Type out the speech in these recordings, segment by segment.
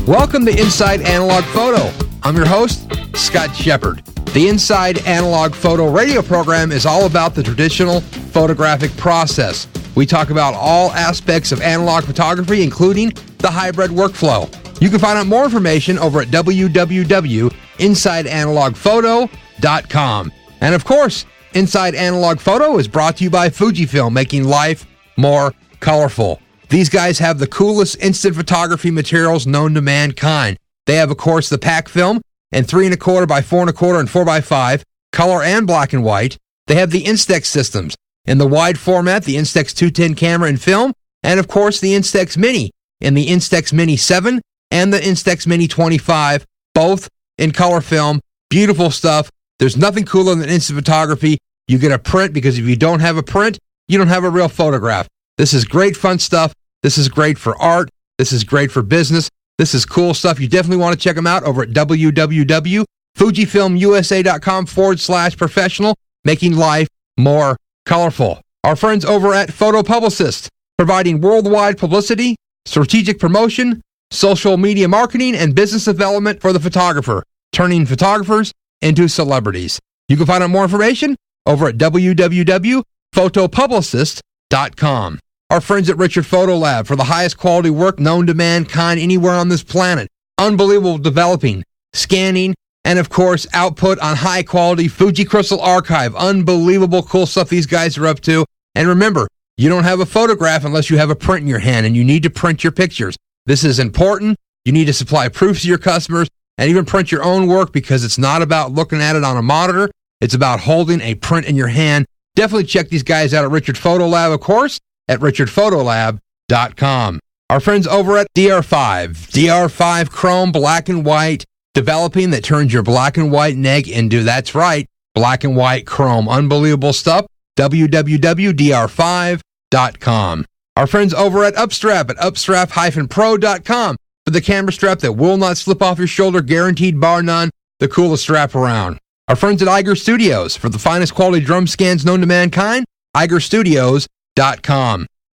Welcome to Inside Analog Photo. I'm your host, Scott Shepard. The Inside Analog Photo radio program is all about the traditional photographic process. We talk about all aspects of analog photography, including the hybrid workflow. You can find out more information over at www.insideanalogphoto.com. And of course, Inside Analog Photo is brought to you by Fujifilm, making life more colorful. These guys have the coolest instant photography materials known to mankind. They have, of course, the pack film and 3¼ by 4¼ and 4x5, color and black and white. They have the Instax systems in the wide format, the Instax 210 camera and film, and of course the Instax Mini in the Instax Mini 7 and the Instax Mini 25, both in color film. Beautiful stuff. There's nothing cooler than instant photography. You get a print, because if you don't have a print, you don't have a real photograph. This is great fun stuff. This is great for art. This is great for business. This is cool stuff. You definitely want to check them out over at www.fujifilmusa.com/professional, making life more colorful. Our friends over at Photo Publicist, providing worldwide publicity, strategic promotion, social media marketing, and business development for the photographer, turning photographers into celebrities. You can find out more information over at www.photopublicist.com. Our friends at Richard Photo Lab, for the highest quality work known to mankind anywhere on this planet. Unbelievable developing, scanning, and of course, output on high quality Fuji Crystal Archive. Unbelievable cool stuff these guys are up to. And remember, you don't have a photograph unless you have a print in your hand, and you need to print your pictures. This is important. You need to supply proofs to your customers and even print your own work, because it's not about looking at it on a monitor. It's about holding a print in your hand. Definitely check these guys out at Richard Photo Lab, of course, at richardphotolab.com. Our friends over at DR5 Chrome Black and White, developing that turns your black and white neg into, that's right, black and white chrome. Unbelievable stuff. www.dr5.com. Our friends over at Upstrap upstrap-pro.com for the camera strap that will not slip off your shoulder, guaranteed bar none, the coolest strap around. Our friends at Eiger Studios, for the finest quality drum scans known to mankind, eigerstudios.com.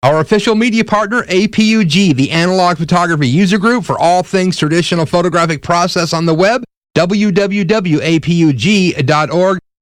Our official media partner, APUG, the Analog Photography User Group, for all things traditional photographic process on the web, www.apug.org.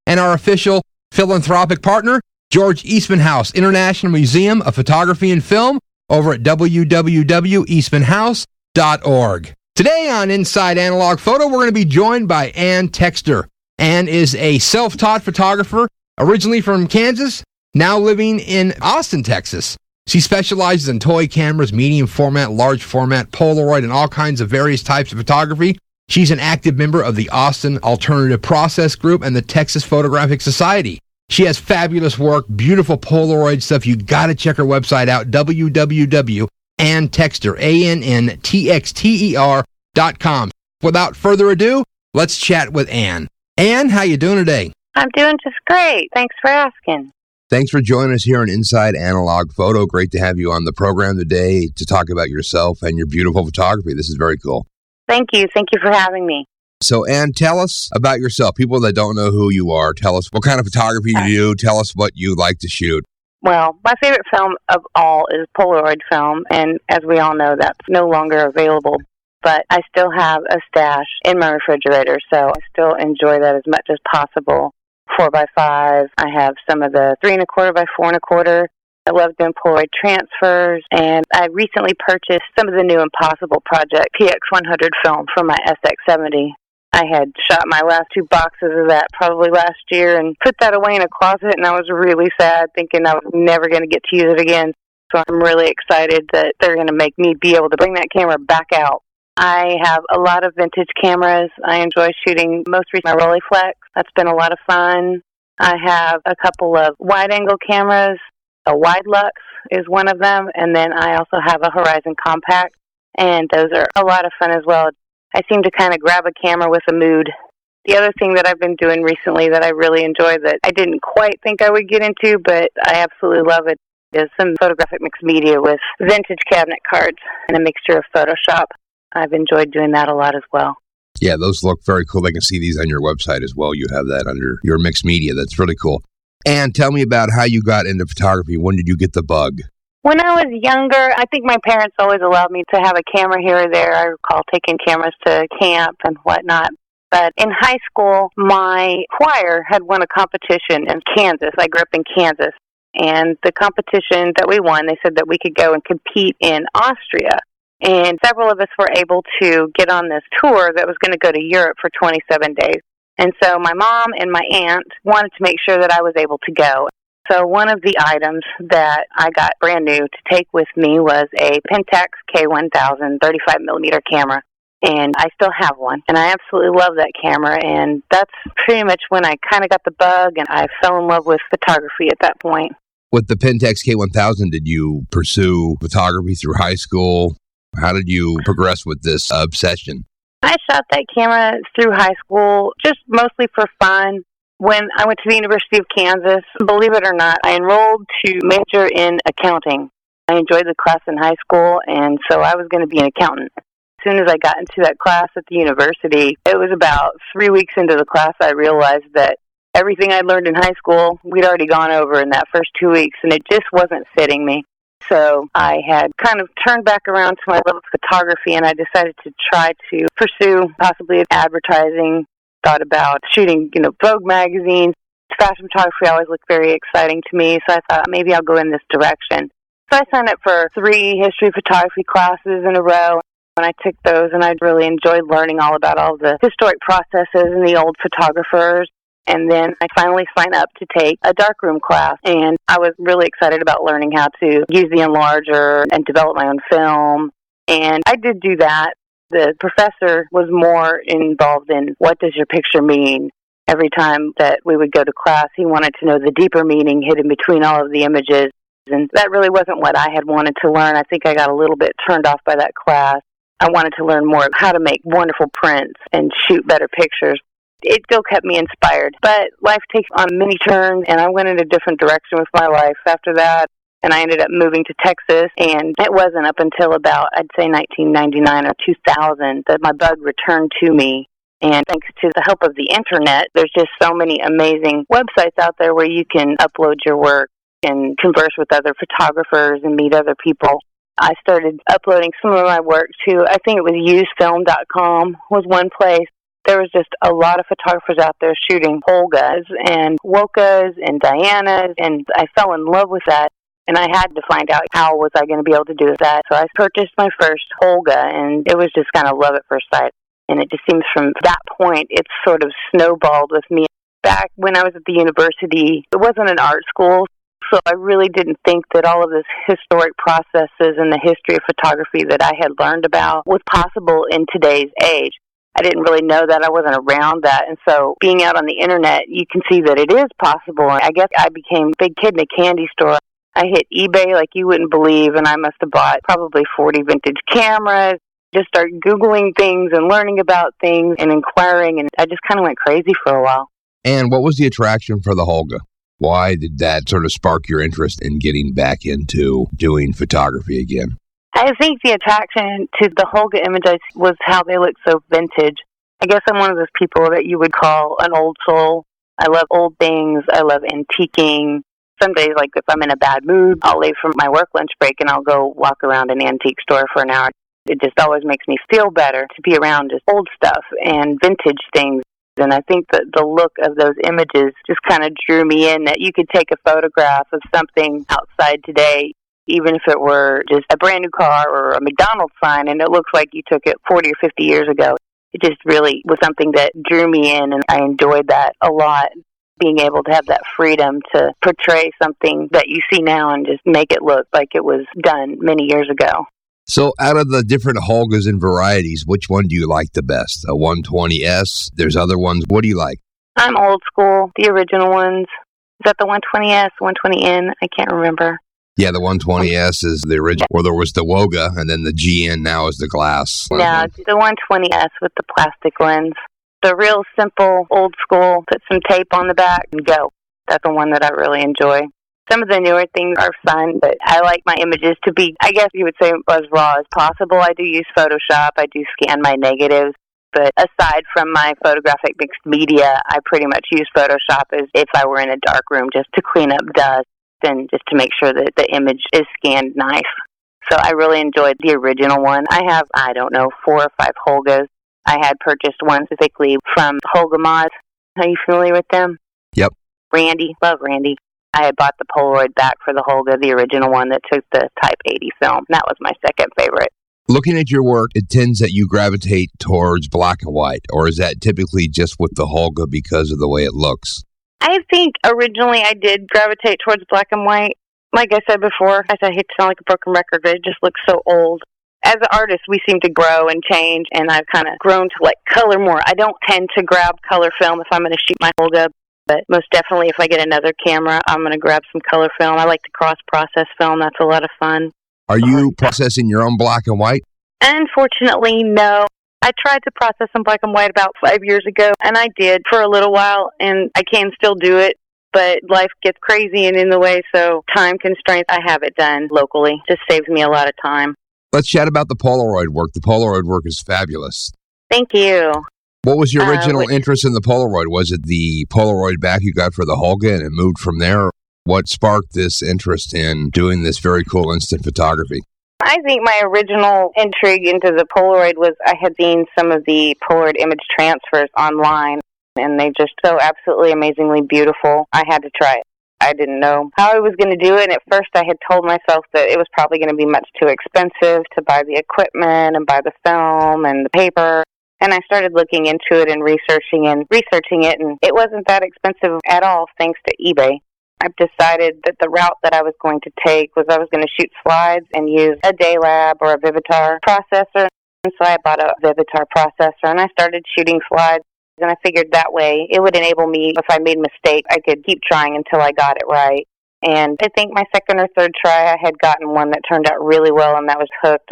And our official philanthropic partner, George Eastman House International Museum of Photography and Film, over at www.eastmanhouse.org. Today on Inside Analog Photo, we're going to be joined by Ann Texter. Ann is a self-taught photographer, originally from Kansas, now living in Austin, Texas. She specializes in toy cameras, medium format, large format, Polaroid, and all kinds of various types of photography. She's an active member of the Austin Alternative Process Group and the Texas Photographic Society. She has fabulous work, beautiful Polaroid stuff. You got to check her website out, www.AnnTexter.com. Without further ado, let's chat with Ann. Ann, how you doing today? I'm doing just great. Thanks for asking. Thanks for joining us here on Inside Analog Photo. Great to have you on the program today to talk about yourself and your beautiful photography. This is very cool. Thank you. Thank you for having me. So, Ann, tell us about yourself. People that don't know who you are, tell us what kind of photography you do. Tell us what you like to shoot. Well, my favorite film of all is Polaroid film, and as we all know, that's no longer available. But I still have a stash in my refrigerator, so I still enjoy that as much as possible. 4x5. I have some of the 3¼ by 4¼ I love doing Polaroid transfers, and I recently purchased some of the new Impossible Project PX100 film from my SX70. I had shot my last 2 boxes of that probably last year and put that away in a closet, and I was really sad, thinking I was never going to get to use it again. So I'm really excited that they're going to make me be able to bring that camera back out. I have a lot of vintage cameras. I enjoy shooting most recently my Rolleiflex. That's been a lot of fun. I have a couple of wide-angle cameras. A Wide Lux is one of them, and then I also have a Horizon Compact, and those are a lot of fun as well. I seem to kind of grab a camera with a mood. The other thing that I've been doing recently that I really enjoy that I didn't quite think I would get into, but I absolutely love it, is some photographic mixed media with vintage cabinet cards and a mixture of Photoshop. I've enjoyed doing that a lot as well. Yeah, those look very cool. I can see these on your website as well. You have that under your mixed media. That's really cool. And tell me about how you got into photography. When did you get the bug? When I was younger, I think my parents always allowed me to have a camera here or there. I recall taking cameras to camp and whatnot. But in high school, my choir had won a competition in Kansas. I grew up in Kansas. And the competition that we won, they said that we could go and compete in Austria. And several of us were able to get on this tour that was going to go to Europe for 27 days. And so my mom and my aunt wanted to make sure that I was able to go. So one of the items that I got brand new to take with me was a Pentax K1000 35mm camera. And I still have one. And I absolutely love that camera. And that's pretty much when I kind of got the bug and I fell in love with photography at that point. With the Pentax K1000, did you pursue photography through high school? How did you progress with this obsession? I shot that camera through high school, just mostly for fun. When I went to the University of Kansas, believe it or not, I enrolled to major in accounting. I enjoyed the class in high school, and so I was going to be an accountant. As soon as I got into that class at the university, it was about 3 weeks into the class, I realized that everything I'd learned in high school, we'd already gone over in that first 2 weeks, and it just wasn't fitting me. So I had kind of turned back around to my love of photography, and I decided to try to pursue possibly advertising. Thought about shooting, Vogue magazines. Fashion photography always looked very exciting to me, so I thought maybe I'll go in this direction. So I signed up for 3 history photography classes in a row, and I took those, and I really enjoyed learning all about all the historic processes and the old photographers. And then I finally signed up to take a darkroom class, and I was really excited about learning how to use the enlarger and develop my own film. And I did do that. The professor was more involved in what does your picture mean. Every time that we would go to class, he wanted to know the deeper meaning hidden between all of the images. And that really wasn't what I had wanted to learn. I think I got a little bit turned off by that class. I wanted to learn more how to make wonderful prints and shoot better pictures. It still kept me inspired. But life takes on many turns, and I went in a different direction with my life after that. And I ended up moving to Texas, and it wasn't up until about, I'd say, 1999 or 2000 that my bug returned to me. And thanks to the help of the internet, there's just so many amazing websites out there where you can upload your work and converse with other photographers and meet other people. I started uploading some of my work to, I think it was usefilm.com was one place. There was just a lot of photographers out there shooting Olgas and Wokas and Dianas, and I fell in love with that. And I had to find out how was I going to be able to do that. So I purchased my first Olga, and it was just kind of love at first sight. And it just seems from that point, it's sort of snowballed with me. Back when I was at the university, it wasn't an art school, so I really didn't think that all of this historic processes and the history of photography that I had learned about was possible in today's age. I didn't really know that. I wasn't around that. And so being out on the internet, you can see that it is possible. I guess I became a big kid in a candy store. I hit eBay like you wouldn't believe, and I must have bought probably 40 vintage cameras. Just started Googling things and learning about things and inquiring, and I just kind of went crazy for a while. And what was the attraction for the Holga? Why did that sort of spark your interest in getting back into doing photography again? I think the attraction to the Holga images was how they look so vintage. I guess I'm one of those people that you would call an old soul. I love old things. I love antiquing. Some days, like if I'm in a bad mood, I'll leave from my work lunch break and I'll go walk around an antique store for an hour. It just always makes me feel better to be around just old stuff and vintage things. And I think that the look of those images just kind of drew me in, that you could take a photograph of something outside today, even if it were just a brand new car or a McDonald's sign, and it looks like you took it 40 or 50 years ago. It just really was something that drew me in, and I enjoyed that a lot. Being able to have that freedom to portray something that you see now and just make it look like it was done many years ago. So out of the different Holgas and varieties, which one do you like the best? A 120S? There's other ones. What do you like? I'm old school, the original ones. Is that the 120S, 120N? I can't remember. Yeah, the 120S is the original, or there was the Woga, and then the GN now is the glass. No, it's the 120S with the plastic lens. The real simple, old school, put some tape on the back and go. That's the one that I really enjoy. Some of the newer things are fun, but I like my images to be, I guess you would say, as raw as possible. I do use Photoshop. I do scan my negatives. But aside from my photographic mixed media, I pretty much use Photoshop as if I were in a dark room just to clean up dust. and just to make sure that the image is scanned nice. So I really enjoyed the original one. I have, 4 or 5 Holgas. I had purchased one specifically from Holga Mods. Are you familiar with them? Yep. Randy. Love Randy. I had bought the Polaroid back for the Holga, the original one that took the Type 80 film. That was my second favorite. Looking at your work, it tends that you gravitate towards black and white, or is that typically just with the Holga because of the way it looks? I think originally I did gravitate towards black and white. Like I said before, I hate to sound like a broken record, but it just looks so old. As an artist, we seem to grow and change, and I've kind of grown to like color more. I don't tend to grab color film if I'm going to shoot my Holga, but most definitely if I get another camera, I'm going to grab some color film. I like to cross-process film. That's a lot of fun. Are you processing your own black and white? Unfortunately, no. I tried to process some black and white about 5 years ago, and I did for a little while, and I can still do it. But life gets crazy and in the way, so time constraints, I have it done locally. Just saves me a lot of time. Let's chat about the Polaroid work. The Polaroid work is fabulous. Thank you. What was your original interest in the Polaroid? Was it the Polaroid back you got for the Holga and it moved from there? What sparked this interest in doing this very cool instant photography? I think my original intrigue into the Polaroid was I had seen some of the Polaroid image transfers online, and they just so absolutely amazingly beautiful. I had to try it. I didn't know how I was going to do it, and at first I had told myself that it was probably going to be much too expensive to buy the equipment and buy the film and the paper. And I started looking into it and researching it, and it wasn't that expensive at all thanks to eBay. I've decided that the route that I was going to take was I was going to shoot slides and use a Daylab or a Vivitar processor. And so I bought a Vivitar processor, and I started shooting slides. And I figured that way it would enable me, if I made mistakes, I could keep trying until I got it right. And I think my second or third try, I had gotten one that turned out really well, and that was Hooked.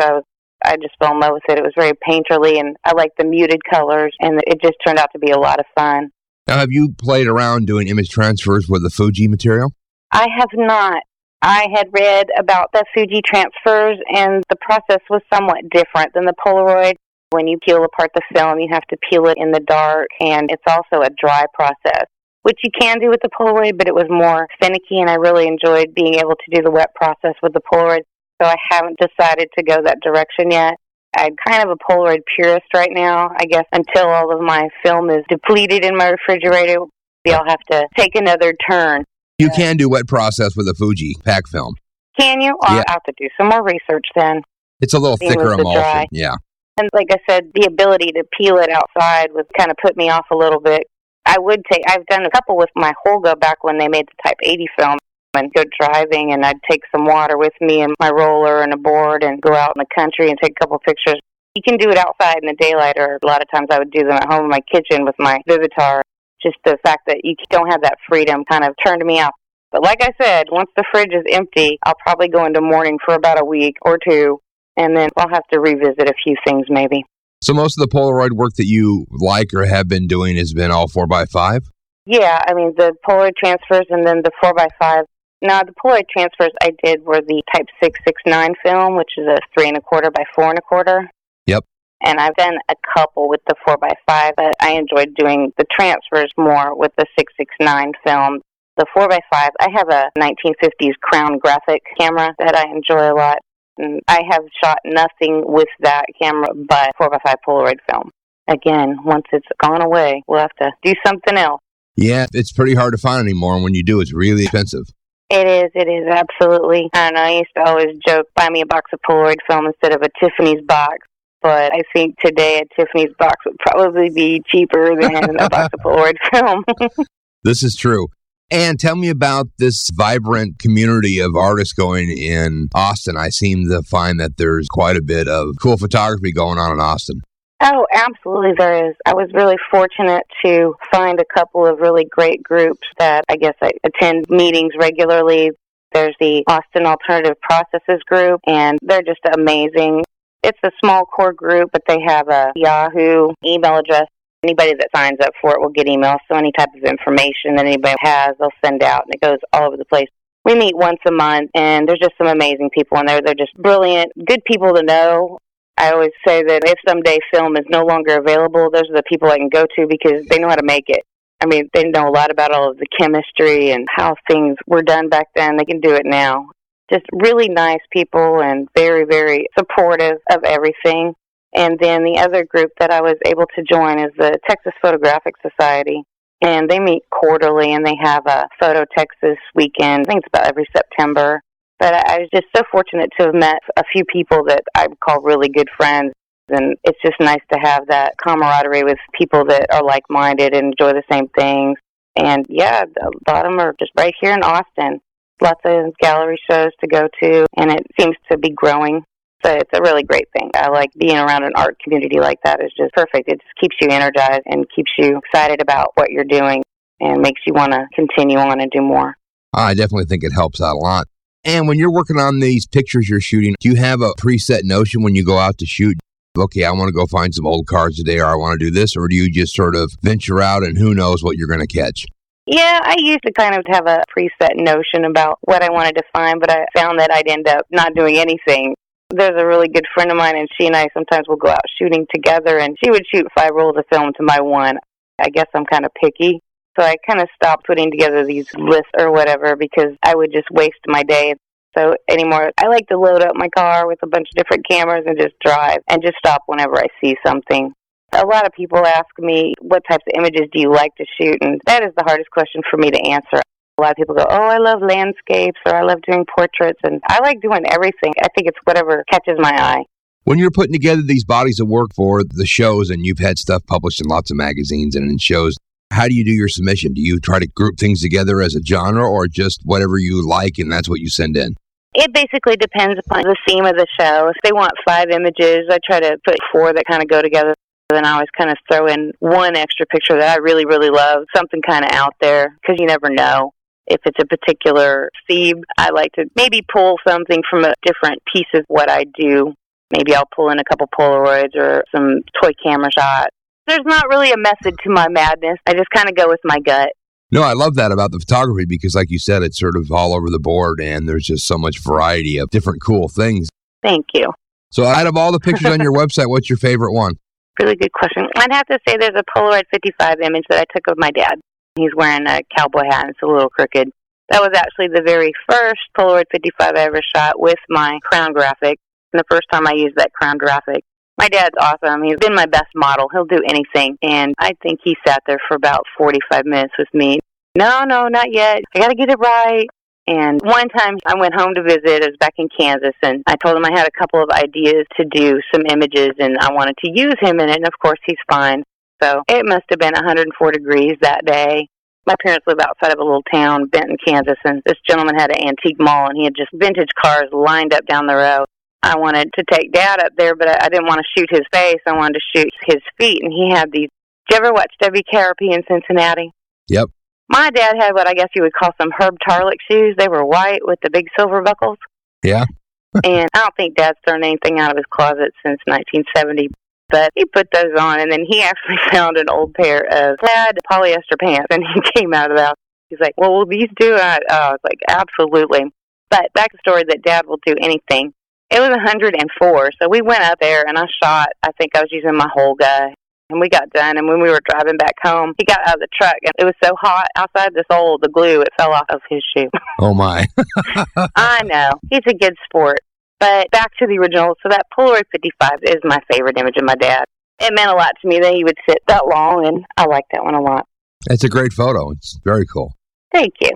I just fell in love with it. It was very painterly, and I liked the muted colors, and it just turned out to be a lot of fun. Now, have you played around doing image transfers with the Fuji material? I have not. I had read about the Fuji transfers, and the process was somewhat different than the Polaroid. When you peel apart the film, you have to peel it in the dark, and it's also a dry process, which you can do with the Polaroid, but it was more finicky, and I really enjoyed being able to do the wet process with the Polaroid, so I haven't decided to go that direction yet. I'm kind of a Polaroid purist right now. I guess until all of my film is depleted in my refrigerator, I'll have to take another turn. You can do wet process with a Fuji pack film. Can you? I'll have to do some more research then. It's a little thicker emulsion, dry. Yeah. And like I said, the ability to peel it outside was kind of put me off a little bit. I've done a couple with my Holga back when they made the Type 80 film, and go driving, and I'd take some water with me and my roller and a board and go out in the country and take a couple pictures. You can do it outside in the daylight, or a lot of times I would do them at home in my kitchen with my Vivitar. Just the fact that you don't have that freedom kind of turned me off. But like I said, once the fridge is empty, I'll probably go into mourning for about a week or two, and then I'll have to revisit a few things maybe. So most of the Polaroid work that you like or have been doing has been all 4x5? Yeah, I mean, the Polaroid transfers and then the 4x5. Now, the Polaroid transfers I did were the Type 669 film, which is a 3 1/4 by 4 1/4. Yep. And I've done a couple with the 4x5, but I enjoyed doing the transfers more with the 669 film. The 4x5, I have a 1950s Crown graphic camera that I enjoy a lot. And I have shot nothing with that camera but 4x5 Polaroid film. Again, once it's gone away, we'll have to do something else. Yeah, it's pretty hard to find anymore, and when you do, it's really expensive. It is, absolutely. I don't know, I used to always joke, buy me a box of Polaroid film instead of a Tiffany's box. But I think today a Tiffany's box would probably be cheaper than a box of Polaroid film. This is true. And tell me about this vibrant community of artists going in Austin. I seem to find that there's quite a bit of cool photography going on in Austin. Oh, absolutely there is. I was really fortunate to find a couple of really great groups that I guess I attend meetings regularly. There's the Austin Alternative Processes group, and they're just amazing. It's a small core group, but they have a Yahoo email address. Anybody that signs up for it will get emails, so any type of information that anybody has, they'll send out, and it goes all over the place. We meet once a month, and there's just some amazing people in there. They're just brilliant, good people to know. I always say that if someday film is no longer available, those are the people I can go to because they know how to make it. I mean, they know a lot about all of the chemistry and how things were done back then. They can do it now. Just really nice people and very, very supportive of everything. And then the other group that I was able to join is the Texas Photographic Society. And they meet quarterly, and they have a Photo Texas weekend. I think it's about every September. But I was just so fortunate to have met a few people that I would call really good friends. And it's just nice to have that camaraderie with people that are like-minded and enjoy the same things. And, yeah, a lot of them are just right here in Austin. Lots of gallery shows to go to, and it seems to be growing. So it's a really great thing. I like being around an art community like that. It's just perfect. It just keeps you energized and keeps you excited about what you're doing and makes you want to continue on and do more. I definitely think it helps out a lot. And when you're working on these pictures you're shooting, do you have a preset notion when you go out to shoot? Okay, I want to go find some old cars today, or I want to do this, or do you just sort of venture out and who knows what you're going to catch? Yeah, I used to kind of have a preset notion about what I wanted to find, but I found that I'd end up not doing anything. There's a really good friend of mine, and she and I sometimes will go out shooting together, and she would shoot 5 rolls of film to my one. I guess I'm kind of picky, so I kind of stopped putting together these lists or whatever because I would just waste my day. So anymore, I like to load up my car with a bunch of different cameras and just drive and just stop whenever I see something. A lot of people ask me, what types of images do you like to shoot? And that is the hardest question for me to answer. A lot of people go, oh, I love landscapes, or I love doing portraits, and I like doing everything. I think it's whatever catches my eye. When you're putting together these bodies of work for the shows, and you've had stuff published in lots of magazines and in shows, how do you do your submission? Do you try to group things together as a genre, or just whatever you like and that's what you send in? It basically depends upon the theme of the show. If they want 5 images, I try to put 4 that kind of go together. Then I always kind of throw in one extra picture that I really, really love, something kind of out there, because you never know. If it's a particular theme, I like to maybe pull something from a different piece of what I do. Maybe I'll pull in a couple Polaroids or some toy camera shots. There's not really a method to my madness. I just kind of go with my gut. No, I love that about the photography because, like you said, it's sort of all over the board and there's just so much variety of different cool things. Thank you. So out of all the pictures on your website, what's your favorite one? Really good question. I'd have to say there's a Polaroid 55 image that I took of my dad. He's wearing a cowboy hat and it's a little crooked. That was actually the very first Polaroid 55 I ever shot with my Crown Graphic, and the first time I used that Crown Graphic. My dad's awesome. He's been my best model. He'll do anything, and I think he sat there for about 45 minutes with me. No, not yet. I got to get it right. And one time I went home to visit. It was back in Kansas, and I told him I had a couple of ideas to do some images, and I wanted to use him in it, and of course he's fine. So it must have been 104 degrees that day. My parents live outside of a little town, Benton, Kansas, and this gentleman had an antique mall, and he had just vintage cars lined up down the road. I wanted to take Dad up there, but I didn't want to shoot his face. I wanted to shoot his feet, and he had these. Did you ever watch WKRP in Cincinnati? Yep. My dad had what I guess you would call some Herb Tarlick shoes. They were white with the big silver buckles. Yeah. And I don't think Dad's thrown anything out of his closet since 1970. But he put those on, and then he actually found an old pair of plaid polyester pants, and he came out of that. He's like, well, will these do? I was like, absolutely. But back to the story that Dad will do anything. It was 104, so we went up there, and I shot. I think I was using my whole guy, and we got done. And when we were driving back home, he got out of the truck, and it was so hot outside the sole, the glue, it fell off of his shoe. Oh, my. I know. He's a good sport. But back to the original, so that Polaroid 55 is my favorite image of my dad. It meant a lot to me that he would sit that long, and I like that one a lot. It's a great photo. It's very cool. Thank you.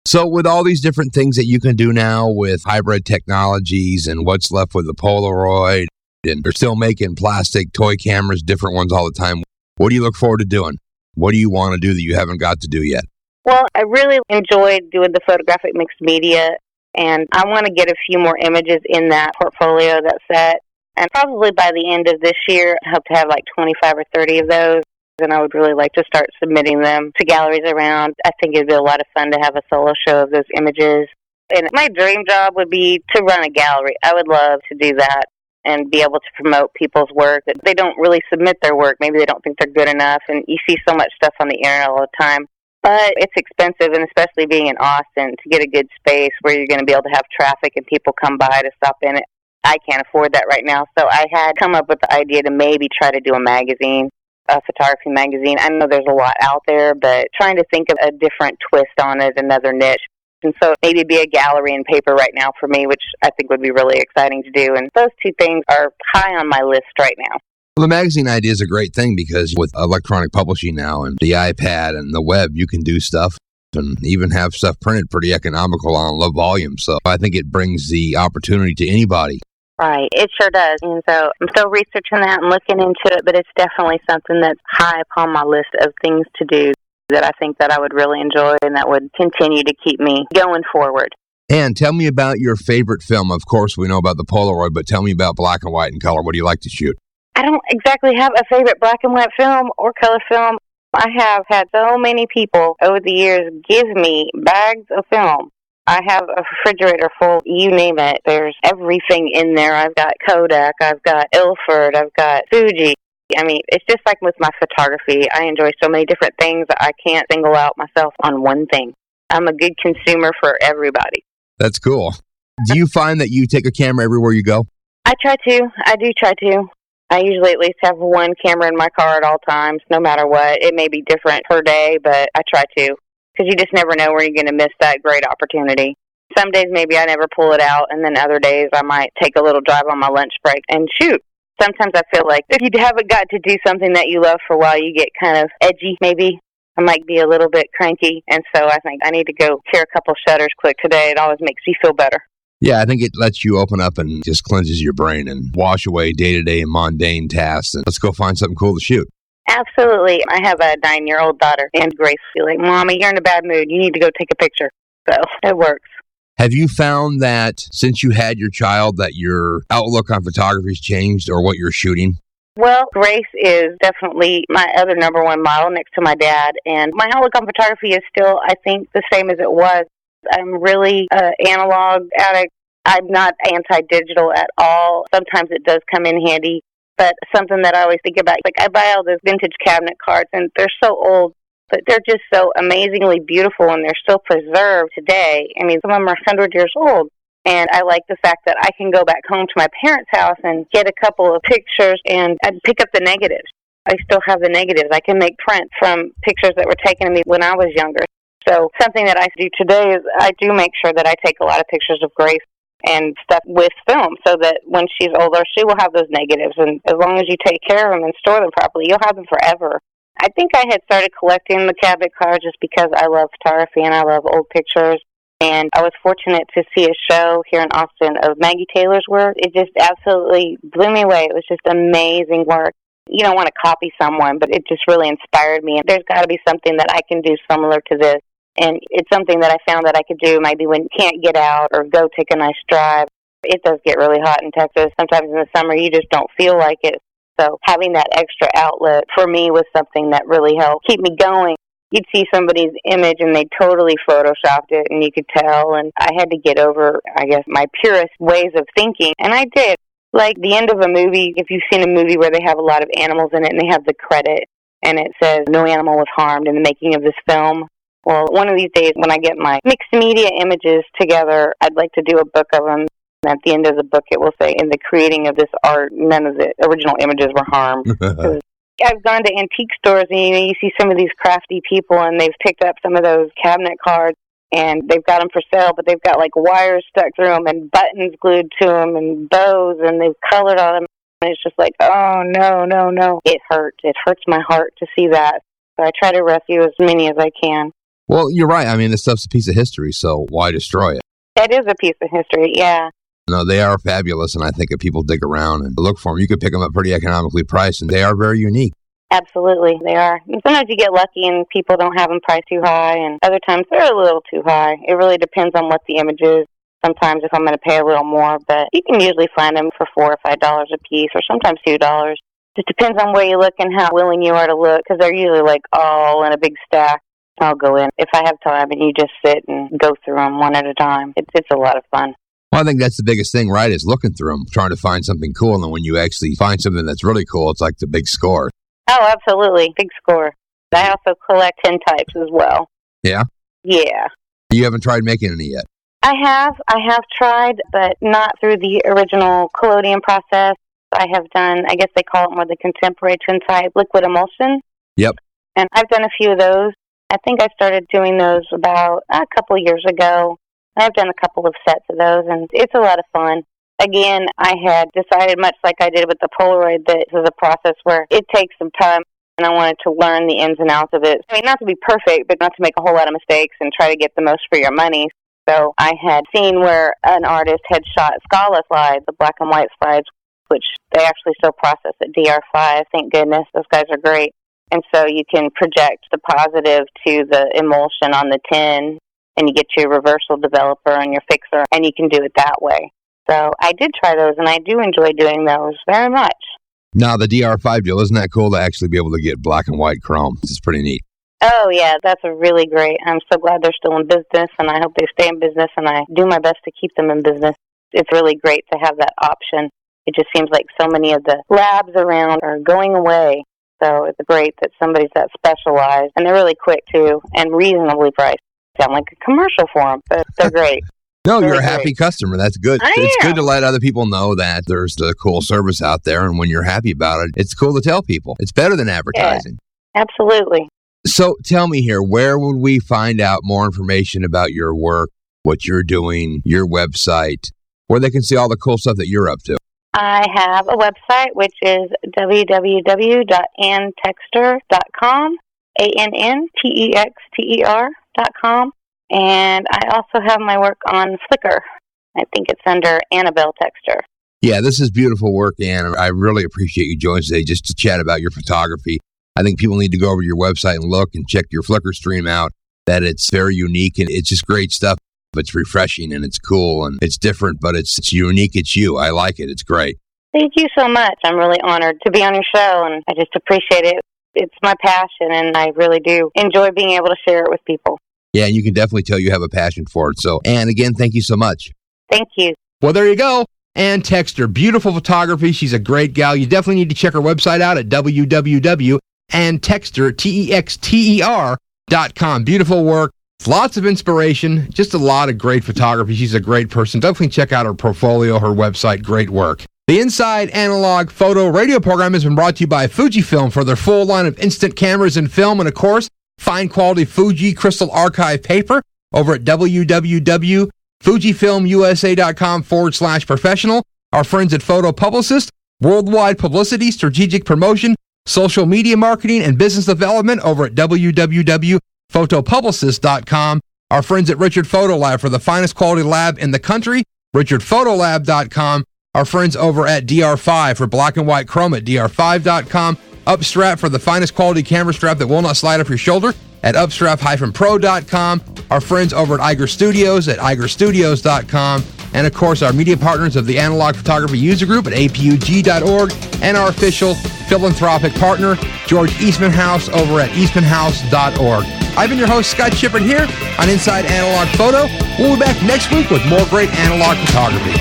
So with all these different things that you can do now with hybrid technologies and what's left with the Polaroid, and they're still making plastic toy cameras, different ones all the time, what do you look forward to doing? What do you want to do that you haven't got to do yet? Well, I really enjoyed doing the photographic mixed media, and I want to get a few more images in that portfolio, that set. And probably by the end of this year, I hope to have like 25 or 30 of those. And I would really like to start submitting them to galleries around. I think it'd be a lot of fun to have a solo show of those images. And my dream job would be to run a gallery. I would love to do that and be able to promote people's work. They don't really submit their work. Maybe they don't think they're good enough. And you see so much stuff on the internet all the time. But it's expensive, and especially being in Austin, to get a good space where you're going to be able to have traffic and people come by to stop in it. I can't afford that right now. So I had come up with the idea to maybe try to do a magazine. a photography magazine. I know there's a lot out there, but trying to think of a different twist on it, another niche. And so maybe it'd be a gallery in paper right now for me, which I think would be really exciting to do. And those two things are high on my list right now. Well, the magazine idea is a great thing because with electronic publishing now and the iPad and the web, you can do stuff and even have stuff printed pretty economical on low volume. So I think it brings the opportunity to anybody. Right, it sure does. And so I'm still researching that and looking into it, but it's definitely something that's high upon my list of things to do that I think that I would really enjoy and that would continue to keep me going forward. And tell me about your favorite film. Of course, we know about the Polaroid, but tell me about black and white and color. What do you like to shoot? I don't exactly have a favorite black and white film or color film. I have had so many people over the years give me bags of film. I have a refrigerator full, you name it. There's everything in there. I've got Kodak, I've got Ilford, I've got Fuji. I mean, it's just like with my photography. I enjoy so many different things that I can't single out myself on one thing. I'm a good consumer for everybody. That's cool. Do you find that you take a camera everywhere you go? I try to. I do try to. I usually at least have one camera in my car at all times, no matter what. It may be different per day, but I try to. Because you just never know where you're going to miss that great opportunity. Some days maybe I never pull it out, and then other days I might take a little drive on my lunch break and shoot. Sometimes I feel like if you haven't got to do something that you love for a while, you get kind of edgy, maybe. I might be a little bit cranky, and so I think I need to go tear a couple shutters quick today. It always makes me feel better. Yeah, I think it lets you open up and just cleanses your brain and wash away day-to-day and mundane tasks, and let's go find something cool to shoot. Absolutely. I have a 9-year-old daughter, and Grace will be like, Mommy, you're in a bad mood. You need to go take a picture. So it works. Have you found that since you had your child that your outlook on photography has changed or what you're shooting? Well, Grace is definitely my other number one model next to my dad. And my outlook on photography is still, I think, the same as it was. I'm really an analog addict. I'm not anti-digital at all. Sometimes it does come in handy. But something that I always think about, like I buy all those vintage cabinet cards, and they're so old, but they're just so amazingly beautiful, and they're still preserved today. I mean, some of them are 100 years old, and I like the fact that I can go back home to my parents' house and get a couple of pictures and pick up the negatives. I still have the negatives. I can make prints from pictures that were taken of me when I was younger. So something that I do today is I do make sure that I take a lot of pictures of Grace and stuff with film so that when she's older, she will have those negatives. And as long as you take care of them and store them properly, you'll have them forever. I think I had started collecting the cabinet cards just because I love photography and I love old pictures. And I was fortunate to see a show here in Austin of Maggie Taylor's work. It just absolutely blew me away. It was just amazing work. You don't want to copy someone, but it just really inspired me. And there's got to be something that I can do similar to this. And it's something that I found that I could do maybe when you can't get out or go take a nice drive. It does get really hot in Texas. Sometimes in the summer you just don't feel like it. So having that extra outlet for me was something that really helped keep me going. You'd see somebody's image and they totally photoshopped it and you could tell. And I had to get over, I guess, my purist ways of thinking. And I did. Like the end of a movie, if you've seen a movie where they have a lot of animals in it and they have the credit and it says no animal was harmed in the making of this film. Well, one of these days when I get my mixed media images together, I'd like to do a book of them. And at the end of the book, it will say, in the creating of this art, none of the original images were harmed. I've gone to antique stores and you see some of these crafty people and they've picked up some of those cabinet cards and they've got them for sale, but they've got like wires stuck through them and buttons glued to them and bows and they've colored on them. And it's just like, oh, no. It hurts. It hurts my heart to see that. So I try to rescue as many as I can. Well, you're right. I mean, this stuff's a piece of history, so why destroy it? That is a piece of history, yeah. No, they are fabulous, and I think if people dig around and look for them, you could pick them up pretty economically priced, and they are very unique. Absolutely, they are. And sometimes you get lucky and people don't have them priced too high, and other times they're a little too high. It really depends on what the image is. Sometimes if I'm going to pay a little more, but you can usually find them for $4 or $5 a piece, or sometimes $2. Just depends on where you look and how willing you are to look, because they're usually like all in a big stack. I'll go in if I have time, and you just sit and go through them one at a time. It's a lot of fun. Well, I think that's the biggest thing, right, is looking through them, trying to find something cool. And then when you actually find something that's really cool, it's like the big score. Oh, absolutely. Big score. I also collect tintypes as well. Yeah? Yeah. You haven't tried making any yet? I have tried, but not through the original collodion process. I have done, I guess they call it more the contemporary twin-side liquid emulsion. Yep. And I've done a few of those. I think I started doing those about a couple of years ago. I've done a couple of sets of those, and it's a lot of fun. Again, I had decided, much like I did with the Polaroid, that this is a process where it takes some time, and I wanted to learn the ins and outs of it. I mean, not to be perfect, but not to make a whole lot of mistakes and try to get the most for your money. So I had seen where an artist had shot Scala slides, the black and white slides, which they actually still process at DR5. Thank goodness. Those guys are great. And so you can project the positive to the emulsion on the tin, and you get your reversal developer and your fixer, and you can do it that way. So I did try those, and I do enjoy doing those very much. Now, the DR5 deal, isn't that cool to actually be able to get black and white chrome? It's pretty neat. Oh, yeah, that's a really great. I'm so glad they're still in business, and I hope they stay in business, and I do my best to keep them in business. It's really great to have that option. It just seems like so many of the labs around are going away. So it's great that somebody's that specialized, and they're really quick, too, and reasonably priced. Sound like a commercial for them, but they're great. No, you're a happy customer. That's good. It's good to let other people know that there's a cool service out there, and when you're happy about it, it's cool to tell people. It's better than advertising. Yeah, absolutely. So tell me here, where would we find out more information about your work, what you're doing, your website, where they can see all the cool stuff that you're up to? I have a website, which is www.annTexter.com, ANNTEXTER.com. And I also have my work on Flickr. I think it's under Annabelle Texter. Yeah, this is beautiful work, Ann. I really appreciate you joining us today just to chat about your photography. I think people need to go over to your website and look and check your Flickr stream out, that it's very unique and it's just great stuff. It's refreshing and it's cool and it's different, but it's unique. It's you. I like it. It's great. Thank you so much. I'm really honored to be on your show, and I just appreciate it. It's my passion, and I really do enjoy being able to share it with people. Yeah, and you can definitely tell you have a passion for it. So, Ann, again, thank you so much. Thank you. Well, there you go. Ann Texter, beautiful photography. She's a great gal. You definitely need to check her website out at www.annTexter.com. Beautiful work. Lots of inspiration. Just a lot of great photography. She's a great person. Definitely check out her portfolio, her website. Great work. The Inside Analog Photo radio program has been brought to you by Fujifilm for their full line of instant cameras and film, and of course, fine quality Fuji Crystal Archive paper over at www.fujifilmusa.com/professional. Our friends at Photo Publicist, worldwide publicity, strategic promotion, social media marketing, and business development over at www.photopublicist.com. Our friends at Richard Photo Lab for the finest quality lab in the country, richardphotolab.com. Our friends over at DR5 for black and white chrome at dr5.com. Upstrap for the finest quality camera strap that will not slide off your shoulder at upstrap-pro.com. Our friends over at Iger Studios at igerstudios.com. And of course, our media partners of the Analog Photography User Group at apug.org, and our official philanthropic partner, George Eastman House over at eastmanhouse.org. I've been your host, Scott Shippert, here on Inside Analog Photo. We'll be back next week with more great analog photography.